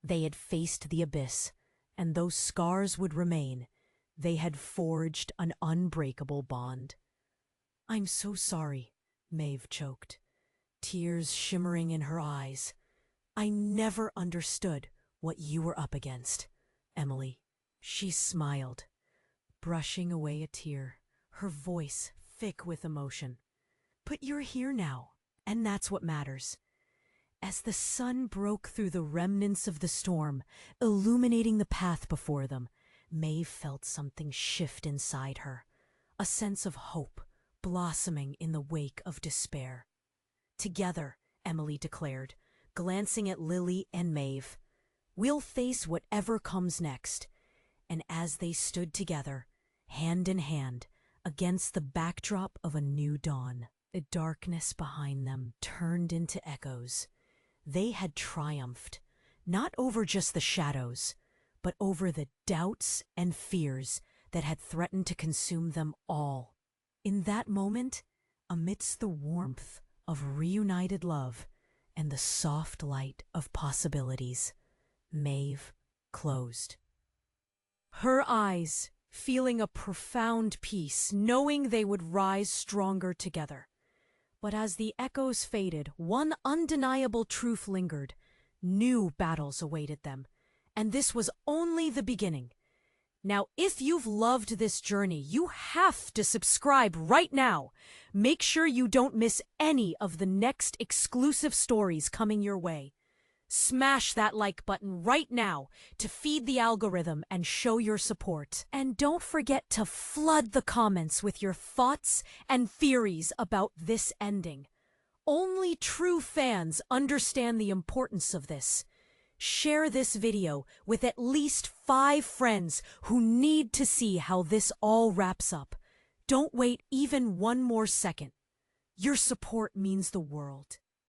They had faced the abyss, and though scars would remain, they had forged an unbreakable bond. "I'm so sorry," Maeve choked, tears shimmering in her eyes. "I never understood what you were up against, Emily." She smiled, brushing away a tear, her voice thick with emotion. "But you're here now, and that's what matters." As the sun broke through the remnants of the storm, illuminating the path before them, Maeve felt something shift inside her, a sense of hope blossoming in the wake of despair. "Together," Emily declared, glancing at Lily and Maeve, "we'll face whatever comes next." And as they stood together, hand in hand, against the backdrop of a new dawn, the darkness behind them turned into echoes. They had triumphed, not over just the shadows, but over the doubts and fears that had threatened to consume them all. In that moment, amidst the warmth of reunited love and the soft light of possibilities, Maeve closed. Her eyes, feeling a profound peace, knowing they would rise stronger together. But as the echoes faded, one undeniable truth lingered. New battles awaited them, and this was only the beginning. Now, if you've loved this journey, you have to subscribe right now. Make sure you don't miss any of the next exclusive stories coming your way. Smash that like button right now to feed the algorithm and show your support. And don't forget to flood the comments with your thoughts and theories about this ending. Only true fans understand the importance of this. Share this video with at least 5 friends who need to see how this all wraps up. Don't wait even one more second. Your support means the world.